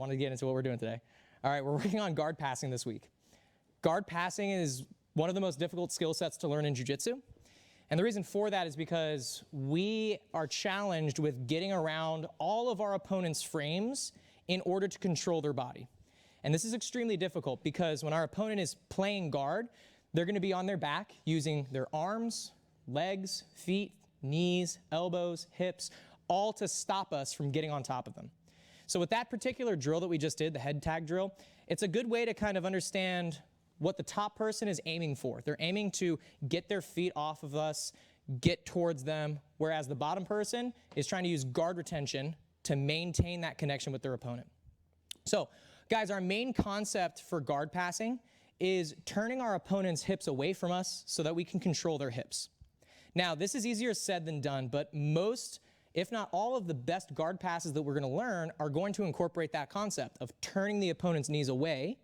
wanted to get into what we're doing today. All right, we're working on guard passing this week. Guard passing is one of the most difficult skill sets to learn in jiu-jitsu. And the reason for that is because we are challenged with getting around all of our opponent's frames in order to control their body. And this is extremely difficult because when our opponent is playing guard, they're going to be on their back using their arms, legs, feet, knees, elbows, hips, all to stop us from getting on top of them. So with that particular drill that we just did, the head tag drill, it's a good way to kind of understand what the top person is aiming for. They're aiming to get their feet off of us, get towards them, whereas the bottom person is trying to use guard retention to maintain that connection with their opponent. So, guys, our main concept for guard passing is turning our opponent's hips away from us so that we can control their hips. Now, this is easier said than done, but most, if not all of the best guard passes that we're going to learn are going to incorporate that concept of turning the opponent's knees away,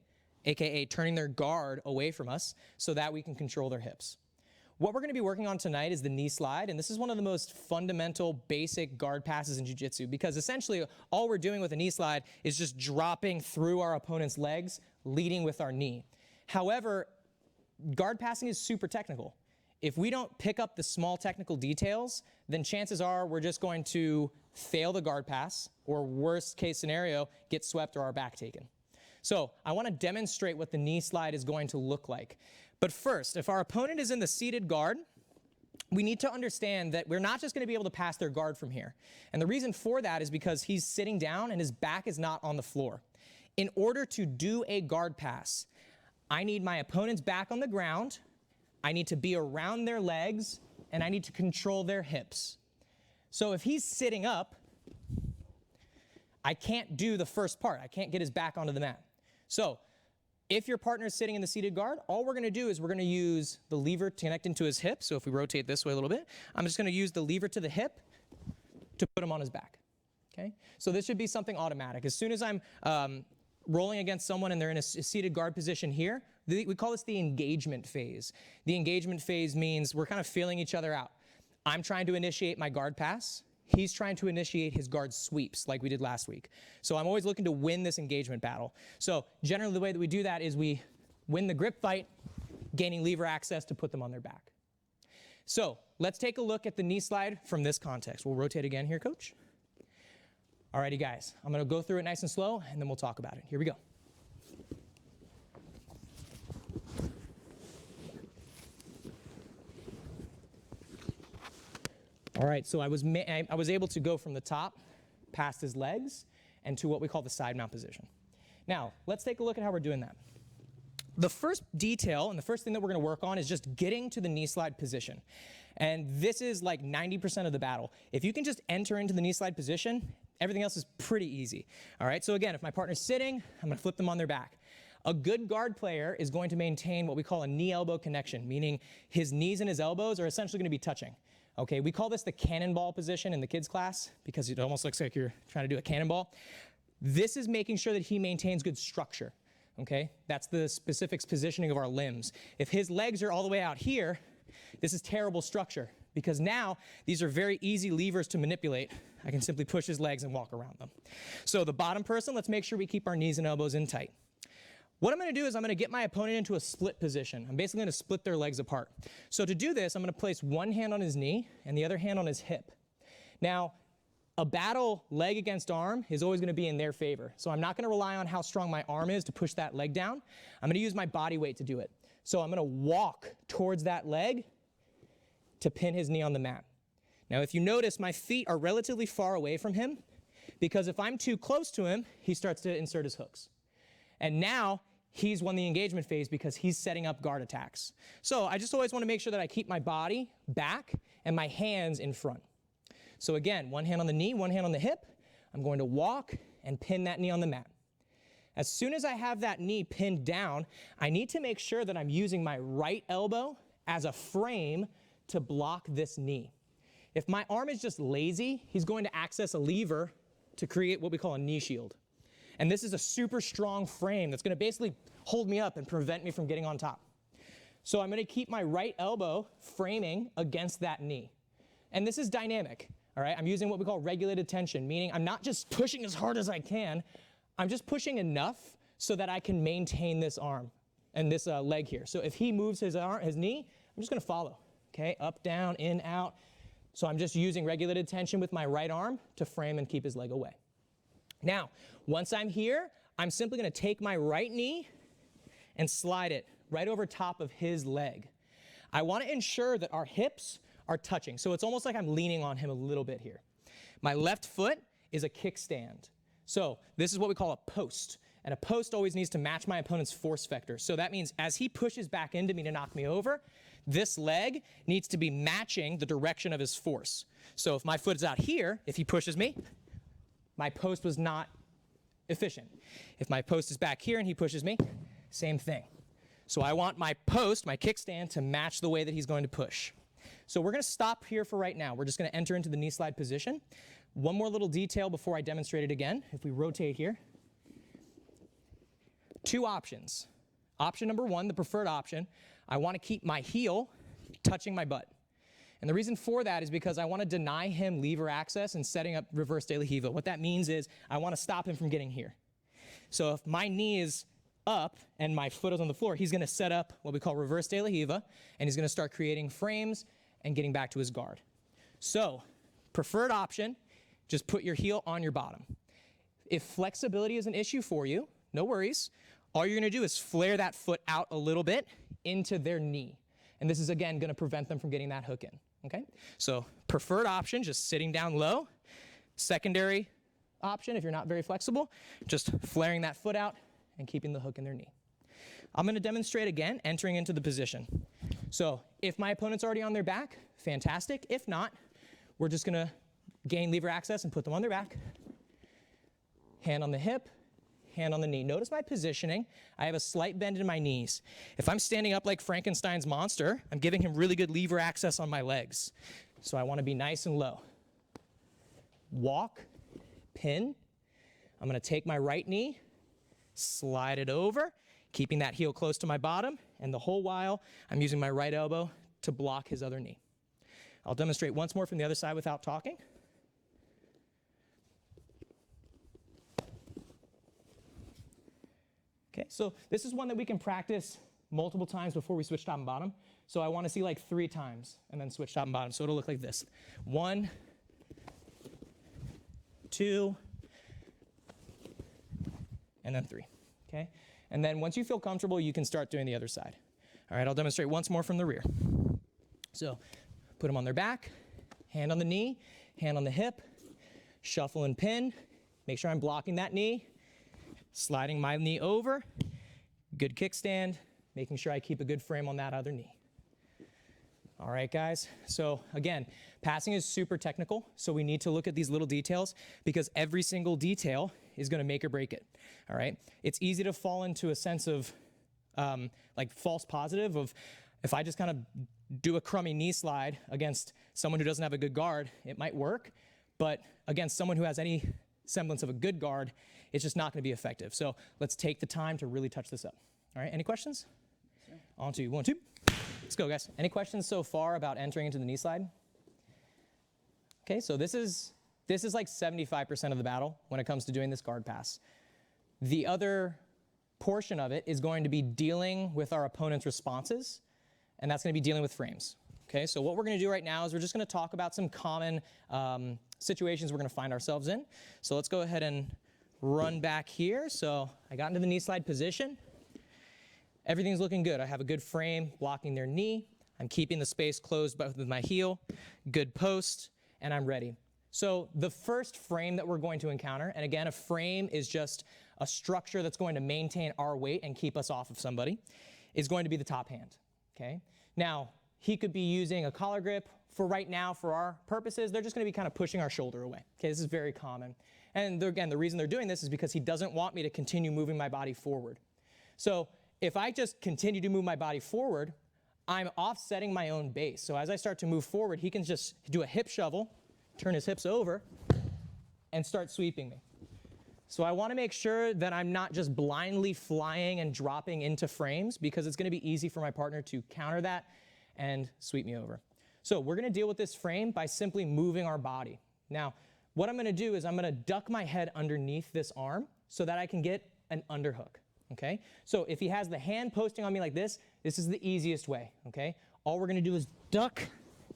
aka turning their guard away from us so that we can control their hips. What we're going to be working on tonight is the knee slide, and this is one of the most fundamental, basic guard passes in jiu-jitsu because essentially all we're doing with a knee slide is just dropping through our opponent's legs, leading with our knee. However, guard passing is super technical. If we don't pick up the small technical details, then chances are we're just going to fail the guard pass, or worst case scenario, get swept or our back taken. So I want to demonstrate what the knee slide is going to look like. But first, if our opponent is in the seated guard, we need to understand that we're not just going to be able to pass their guard from here. And the reason for that is because he's sitting down and his back is not on the floor. In order to do a guard pass, I need my opponent's back on the ground, I need to be around their legs, and I need to control their hips. So if he's sitting up, I can't do the first part. I can't get his back onto the mat. So if your partner is sitting in the seated guard, all we're going to do is we're going to use the lever to connect into his hip. So if we rotate this way a little bit, I'm just going to use the lever to the hip to put him on his back. Okay? So this should be something automatic. As soon as I'm rolling against someone and they're in a seated guard position here, we call this the engagement phase. The engagement phase means we're kind of feeling each other out. I'm trying to initiate my guard pass. He's trying to initiate his guard sweeps like we did last week. So I'm always looking to win this engagement battle. So generally the way that we do that is we win the grip fight, gaining lever access to put them on their back. So let's take a look at the knee slide from this context. We'll rotate again here, coach. Alrighty, guys. I'm going to go through it nice and slow, and then we'll talk about it. Here we go. All right, so I was able to go from the top, past his legs, and to what we call the side mount position. Now, let's take a look at how we're doing that. The first detail and the first thing that we're going to work on is just getting to the knee slide position. And this is like 90% of the battle. If you can just enter into the knee slide position, everything else is pretty easy. All right, so again, if my partner's sitting, I'm going to flip them on their back. A good guard player is going to maintain what we call a knee-elbow connection, meaning his knees and his elbows are essentially going to be touching. Okay, we call this the cannonball position in the kids class because it almost looks like you're trying to do a cannonball. This is making sure that he maintains good structure. Okay, that's the specific positioning of our limbs. If his legs are all the way out here, this is terrible structure because now these are very easy levers to manipulate. I can simply push his legs and walk around them. So the bottom person, let's make sure we keep our knees and elbows in tight. What I'm going to do is I'm going to get my opponent into a split position. I'm basically going to split their legs apart. So to do this, I'm going to place one hand on his knee and the other hand on his hip. Now, a battle leg against arm is always going to be in their favor. So I'm not going to rely on how strong my arm is to push that leg down. I'm going to use my body weight to do it. So I'm going to walk towards that leg to pin his knee on the mat. Now, if you notice, my feet are relatively far away from him because if I'm too close to him, he starts to insert his hooks. And now he's won the engagement phase because he's setting up guard attacks. So I just always want to make sure that I keep my body back and my hands in front. So again, one hand on the knee, one hand on the hip. I'm going to walk and pin that knee on the mat. As soon as I have that knee pinned down, I need to make sure that I'm using my right elbow as a frame to block this knee. If my arm is just lazy, he's going to access a lever to create what we call a knee shield. And this is a super strong frame that's going to basically hold me up and prevent me from getting on top. So I'm going to keep my right elbow framing against that knee. And this is dynamic, all right? I'm using what we call regulated tension, meaning I'm not just pushing as hard as I can. I'm just pushing enough so that I can maintain this arm and this leg here. So if he moves his knee, I'm just gonna follow, okay? Up, down, in, out. So I'm just using regulated tension with my right arm to frame and keep his leg away. Now, once I'm here, I'm simply gonna take my right knee and slide it right over top of his leg. I wanna ensure that our hips are touching. So it's almost like I'm leaning on him a little bit here. My left foot is a kickstand. So this is what we call a post. And a post always needs to match my opponent's force vector. So that means as he pushes back into me to knock me over, this leg needs to be matching the direction of his force. So if my foot is out here, if he pushes me, my post was not efficient. If my post is back here and he pushes me, same thing. So I want my post, my kickstand, to match the way that he's going to push. So we're gonna stop here for right now. We're just gonna enter into the knee slide position. One more little detail before I demonstrate it again. If we rotate here, 2 options. Option number 1, the preferred option, I wanna keep my heel touching my butt. And the reason for that is because I wanna deny him lever access and setting up reverse de la Riva. What that means is I wanna stop him from getting here. So if my knee is up and my foot is on the floor, he's gonna set up what we call reverse de la Riva, and he's gonna start creating frames and getting back to his guard. So, preferred option, just put your heel on your bottom. If flexibility is an issue for you, no worries. All you're gonna do is flare that foot out a little bit into their knee. And this is, again, gonna prevent them from getting that hook in, okay? So, preferred option, just sitting down low. Secondary option, if you're not very flexible, just flaring that foot out and keeping the hook in their knee. I'm gonna demonstrate again, entering into the position. So if my opponent's already on their back, fantastic. If not, we're just gonna gain lever access and put them on their back. Hand on the hip, hand on the knee. Notice my positioning. I have a slight bend in my knees. If I'm standing up like Frankenstein's monster, I'm giving him really good lever access on my legs. So I wanna be nice and low. Walk, pin. I'm gonna take my right knee, slide it over, keeping that heel close to my bottom, and the whole while, I'm using my right elbow to block his other knee. I'll demonstrate once more from the other side without talking. Okay, so this is one that we can practice multiple times before we switch top and bottom. So I want to see like 3 times and then switch top and bottom. So it'll look like this. 1, 2, and then 3, okay? And then once you feel comfortable, you can start doing the other side. All right, I'll demonstrate once more from the rear. So put them on their back, hand on the knee, hand on the hip, shuffle and pin. Make sure I'm blocking that knee, sliding my knee over, good kickstand, making sure I keep a good frame on that other knee. All right, guys, so again, passing is super technical, so we need to look at these little details because every single detail is gonna make or break it, all right? It's easy to fall into a sense of like false positive of if I just kind of do a crummy knee slide against someone who doesn't have a good guard, it might work, but against someone who has any semblance of a good guard, it's just not gonna be effective. So let's take the time to really touch this up. All right, any questions? Sure. On to 1, 2. Let's go, guys. Any questions so far about entering into the knee slide? Okay, so this is like 75% of the battle when it comes to doing this guard pass. The other portion of it is going to be dealing with our opponent's responses, and that's gonna be dealing with frames. Okay, so what we're gonna do right now is we're just gonna talk about some common situations we're gonna find ourselves in. So let's go ahead and run back here. So I got into the knee slide position. Everything's looking good. I have a good frame blocking their knee. I'm keeping the space closed with my heel, good post, and I'm ready. So the first frame that we're going to encounter, and again, a frame is just a structure that's going to maintain our weight and keep us off of somebody, is going to be the top hand, okay? Now, he could be using a collar grip. For right now, for our purposes, they're just gonna be kind of pushing our shoulder away, okay? This is very common. And again, the reason they're doing this is because he doesn't want me to continue moving my body forward. So if I just continue to move my body forward, I'm offsetting my own base. So as I start to move forward, he can just do a hip shovel, turn his hips over, and start sweeping me. So I wanna make sure that I'm not just blindly flying and dropping into frames because it's gonna be easy for my partner to counter that and sweep me over. So we're gonna deal with this frame by simply moving our body. Now, what I'm gonna do is I'm gonna duck my head underneath this arm so that I can get an underhook, okay? So if he has the hand posting on me like this is the easiest way, okay? All we're gonna do is duck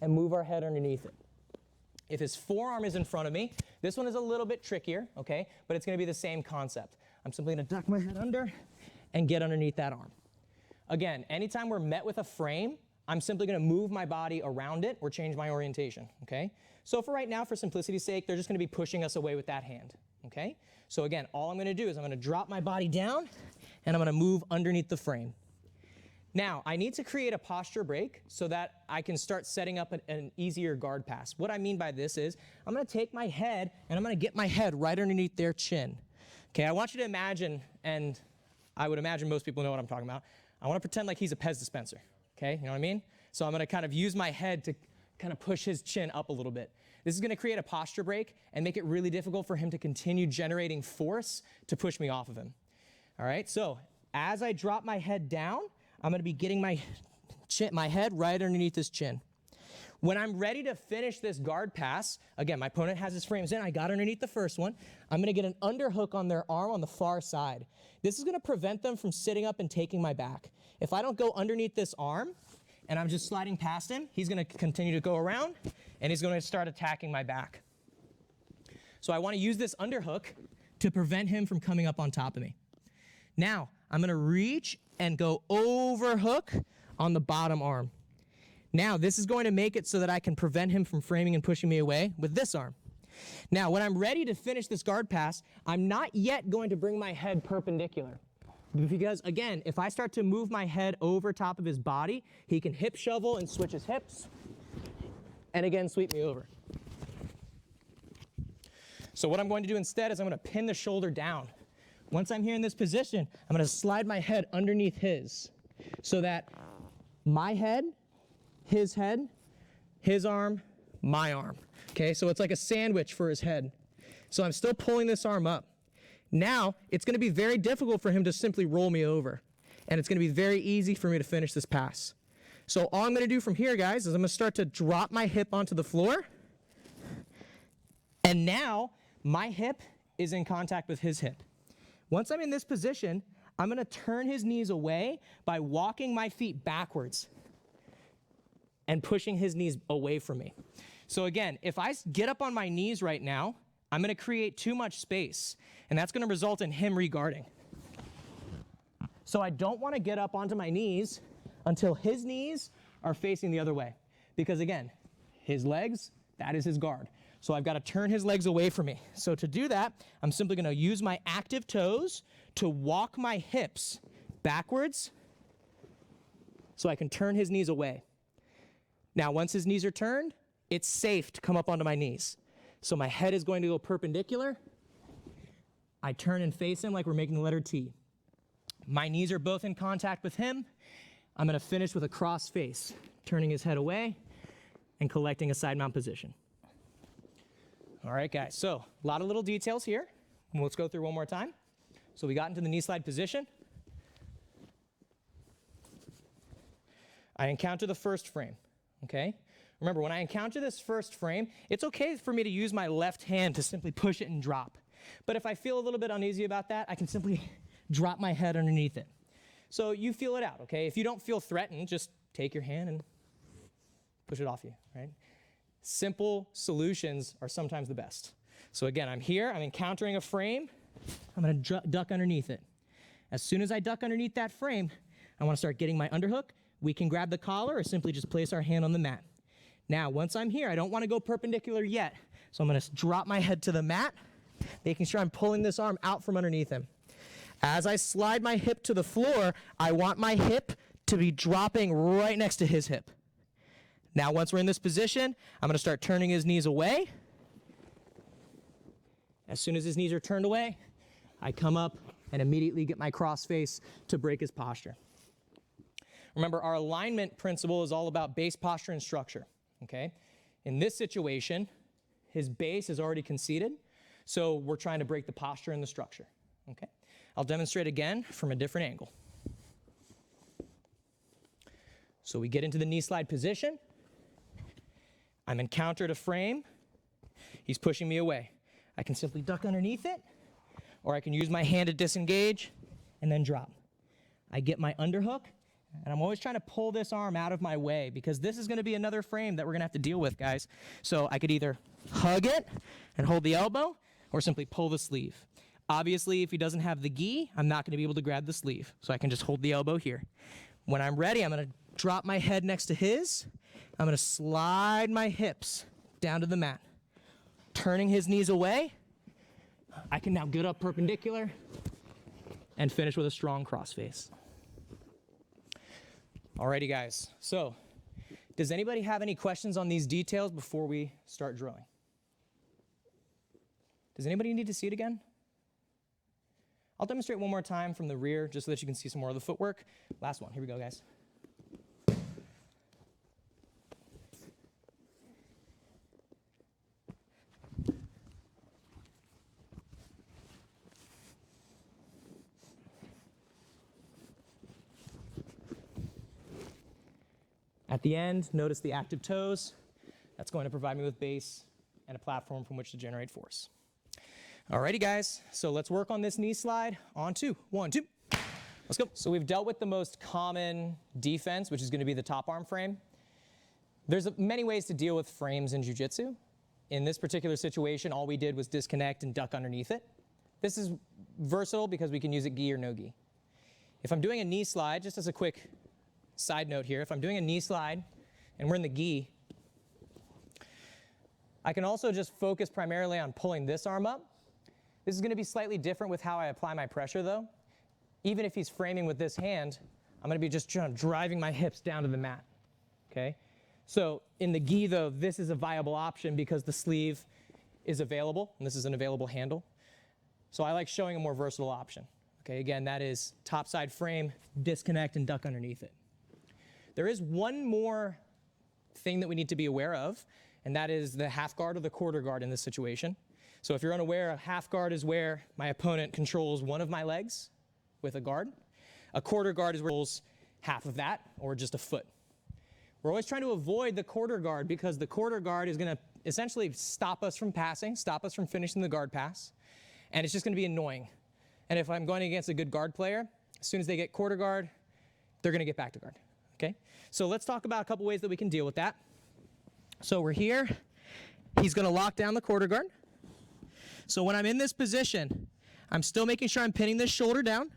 and move our head underneath it. If his forearm is in front of me, this one is a little bit trickier, okay? But it's gonna be the same concept. I'm simply gonna duck my head under and get underneath that arm. Again, anytime we're met with a frame, I'm simply gonna move my body around it or change my orientation, okay? So for right now, for simplicity's sake, they're just gonna be pushing us away with that hand, okay? So again, all I'm gonna do is I'm gonna drop my body down and I'm gonna move underneath the frame. Now, I need to create a posture break so that I can start setting up an easier guard pass. What I mean by this is, I'm gonna take my head and I'm gonna get my head right underneath their chin. Okay, I want you to imagine, and I would imagine most people know what I'm talking about. I wanna pretend like he's a Pez dispenser, okay, you know what I mean? So I'm gonna kind of use my head to kind of push his chin up a little bit. This is gonna create a posture break and make it really difficult for him to continue generating force to push me off of him. All right, so as I drop my head down, I'm gonna be getting my head right underneath his chin. When I'm ready to finish this guard pass, again, my opponent has his frames in, I got underneath the first one, I'm gonna get an underhook on their arm on the far side. This is gonna prevent them from sitting up and taking my back. If I don't go underneath this arm, and I'm just sliding past him, he's gonna continue to go around, and he's gonna start attacking my back. So I wanna use this underhook to prevent him from coming up on top of me. Now, I'm gonna reach and go overhook on the bottom arm. Now, this is going to make it so that I can prevent him from framing and pushing me away with this arm. Now, when I'm ready to finish this guard pass, I'm not yet going to bring my head perpendicular. Because again, if I start to move my head over top of his body, he can hip shovel and switch his hips, and again, sweep me over. So what I'm going to do instead is I'm going to pin the shoulder down. Once I'm here in this position, I'm going to slide my head underneath his so that my head, his arm, my arm. Okay, so it's like a sandwich for his head. So I'm still pulling this arm up. Now, it's going to be very difficult for him to simply roll me over. And it's going to be very easy for me to finish this pass. So all I'm going to do from here, guys, is I'm going to start to drop my hip onto the floor. And now, my hip is in contact with his hip. Once I'm in this position, I'm gonna turn his knees away by walking my feet backwards and pushing his knees away from me. So again, if I get up on my knees right now, I'm gonna create too much space, and that's gonna result in him re-guarding. So I don't wanna get up onto my knees until his knees are facing the other way. Because again, his legs, that is his guard. So I've got to turn his legs away from me. So to do that, I'm simply going to use my active toes to walk my hips backwards so I can turn his knees away. Now, once his knees are turned, it's safe to come up onto my knees. So my head is going to go perpendicular. I turn and face him like we're making the letter T. My knees are both in contact with him. I'm going to finish with a cross face, turning his head away and collecting a side mount position. All right, guys, so a lot of little details here. Let's go through one more time. So we got into the knee slide position. I encounter the first frame, okay? Remember, when I encounter this first frame, it's okay for me to use my left hand to simply push it and drop. But if I feel a little bit uneasy about that, I can simply drop my head underneath it. So you feel it out, okay? If you don't feel threatened, just take your hand and push it off you, right? Simple solutions are sometimes the best. So again, I'm here, I'm encountering a frame, I'm gonna duck underneath it. As soon as I duck underneath that frame, I wanna start getting my underhook. We can grab the collar or simply just place our hand on the mat. Now, once I'm here, I don't wanna go perpendicular yet, so I'm gonna drop my head to the mat, making sure I'm pulling this arm out from underneath him. As I slide my hip to the floor, I want my hip to be dropping right next to his hip. Now, once we're in this position, I'm gonna start turning his knees away. As soon as his knees are turned away, I come up and immediately get my cross face to break his posture. Remember, our alignment principle is all about base posture and structure, okay? In this situation, his base is already conceded, so we're trying to break the posture and the structure, okay? I'll demonstrate again from a different angle. So we get into the knee slide position. I'm encountered a frame. He's pushing me away. I can simply duck underneath it, or I can use my hand to disengage and then drop. I get my underhook, and I'm always trying to pull this arm out of my way because this is going to be another frame that we're going to have to deal with, guys. So I could either hug it and hold the elbow or simply pull the sleeve. Obviously, if he doesn't have the gi, I'm not going to be able to grab the sleeve, so I can just hold the elbow here. When I'm ready, I'm going to drop my head next to his. I'm going to slide my hips down to the mat. Turning his knees away, I can now get up perpendicular and finish with a strong cross face. Alrighty, guys. So, does anybody have any questions on these details before we start drilling? Does anybody need to see it again? I'll demonstrate one more time from the rear just so that you can see some more of the footwork. Last one. Here we go, guys. At the end, notice the active toes. That's going to provide me with base and a platform from which to generate force. Alrighty, guys, so let's work on this knee slide. On two. 1, 2. Let's go. So we've dealt with the most common defense, which is going to be the top arm frame. There's many ways to deal with frames in jiu-jitsu. In this particular situation, all we did was disconnect and duck underneath it. This is versatile because we can use it gi or no gi. If I'm doing a knee slide, just as a quick side note here, if I'm doing a knee slide and we're in the gi, I can also just focus primarily on pulling this arm up. This is going to be slightly different with how I apply my pressure though. Even if he's framing with this hand, I'm going to be just driving my hips down to the mat, okay? So in the gi though, this is a viable option because the sleeve is available, and this is an available handle. So I like showing a more versatile option. Okay, again, that is top side frame, disconnect, and duck underneath it. There is one more thing that we need to be aware of, and that is the half guard or the quarter guard in this situation. So if you're unaware, a half guard is where my opponent controls one of my legs with a guard. A quarter guard is where he controls half of that, or just a foot. We're always trying to avoid the quarter guard because the quarter guard is going to essentially stop us from passing, stop us from finishing the guard pass, and it's just going to be annoying. And if I'm going against a good guard player, as soon as they get quarter guard, they're going to get back to guard. Okay? So let's talk about a couple ways that we can deal with that. So we're here. He's going to lock down the quarter guard. So when I'm in this position, I'm still making sure I'm pinning this shoulder down.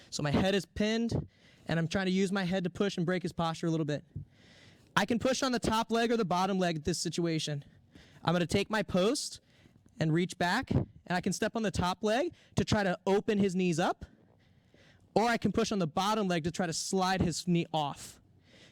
So my head is pinned, and I'm trying to use my head to push and break his posture a little bit. I can push on the top leg or the bottom leg at this situation. I'm going to take my post and reach back, and I can step on the top leg to try to open his knees up, or I can push on the bottom leg to try to slide his knee off.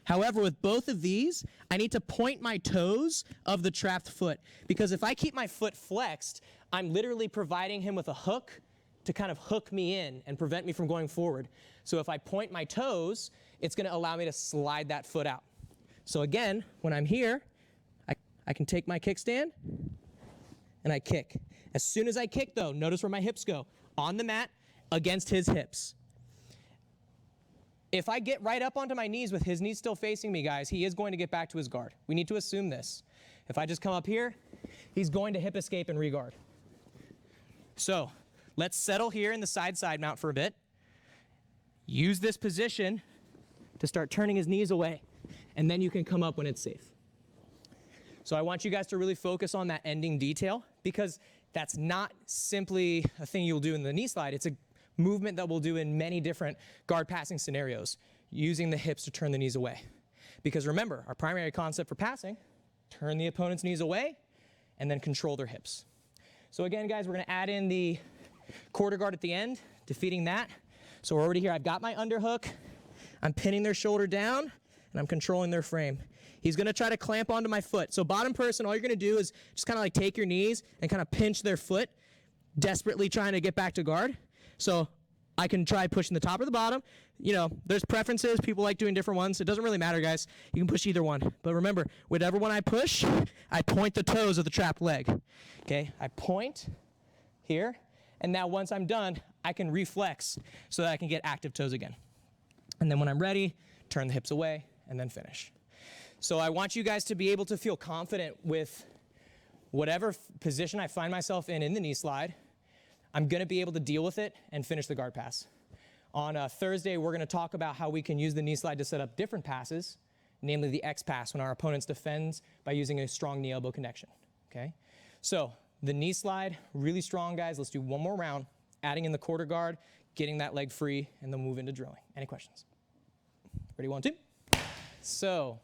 However, with both of these, I need to point my toes of the trapped foot, because if I keep my foot flexed, I'm literally providing him with a hook to kind of hook me in and prevent me from going forward. So if I point my toes, it's going to allow me to slide that foot out. So again, when I'm here, I can take my kickstand and I kick. As soon as I kick though, notice where my hips go. On the mat, against his hips. If I get right up onto my knees with his knees still facing me, guys, he is going to get back to his guard. We need to assume this. If I just come up here, he's going to hip escape and re-guard. So let's settle here in the side mount for a bit. Use this position to start turning his knees away, and then you can come up when it's safe. So I want you guys to really focus on that ending detail, because that's not simply a thing you'll do in the knee slide. It's a movement that we'll do in many different guard passing scenarios, using the hips to turn the knees away. Because remember, our primary concept for passing, turn the opponent's knees away and then control their hips. So again, guys, we're going to add in the quarter guard at the end, defeating that. So we're already here. I've got my underhook. I'm pinning their shoulder down, and I'm controlling their frame. He's going to try to clamp onto my foot. So bottom person, all you're going to do is just kind of like take your knees and kind of pinch their foot, desperately trying to get back to guard. So I can try pushing the top or the bottom. You know, there's preferences. People like doing different ones. It doesn't really matter, guys. You can push either one. But remember, whatever one I push, I point the toes of the trapped leg. Okay, I point here. And now once I'm done, I can reflex so that I can get active toes again. And then when I'm ready, turn the hips away and then finish. So I want you guys to be able to feel confident with whatever position I find myself in the knee slide. I'm going to be able to deal with it and finish the guard pass. On Thursday, we're going to talk about how we can use the knee slide to set up different passes, namely the X pass, when our opponent defends by using a strong knee elbow connection. Okay? So the knee slide, really strong, guys. Let's do one more round, adding in the quarter guard, getting that leg free, and then move into drilling. Any questions? Ready, 1, 2. So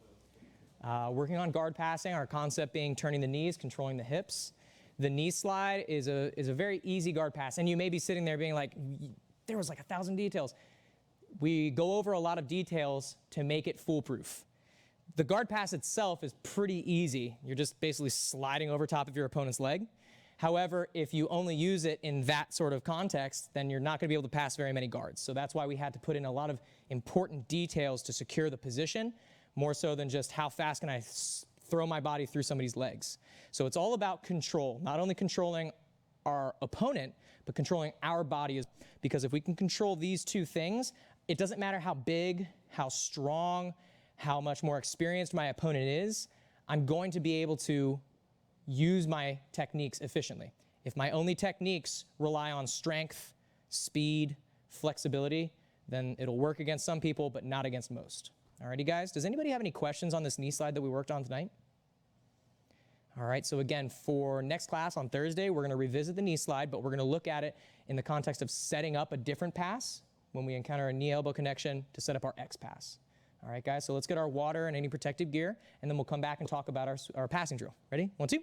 working on guard passing, our concept being turning the knees, controlling the hips. The knee slide is a very easy guard pass, and you may be sitting there being like, there was like 1,000 details. We go over a lot of details to make it foolproof. The guard pass itself is pretty easy. You're just basically sliding over top of your opponent's leg. However, if you only use it in that sort of context, then you're not going to be able to pass very many guards. So that's why we had to put in a lot of important details to secure the position, more so than just how fast can I throw my body through somebody's legs. So it's all about control, not only controlling our opponent, but controlling our body. Because if we can control these two things, it doesn't matter how big, how strong, how much more experienced my opponent is, I'm going to be able to use my techniques efficiently. If my only techniques rely on strength, speed, flexibility, then it'll work against some people, but not against most. Alrighty, guys, does anybody have any questions on this knee slide that we worked on tonight? All right, so again, for next class on Thursday, we're going to revisit the knee slide, but we're going to look at it in the context of setting up a different pass when we encounter a knee-elbow connection to set up our X pass. All right, guys, so let's get our water and any protective gear, and then we'll come back and talk about our passing drill. Ready? 1, 2.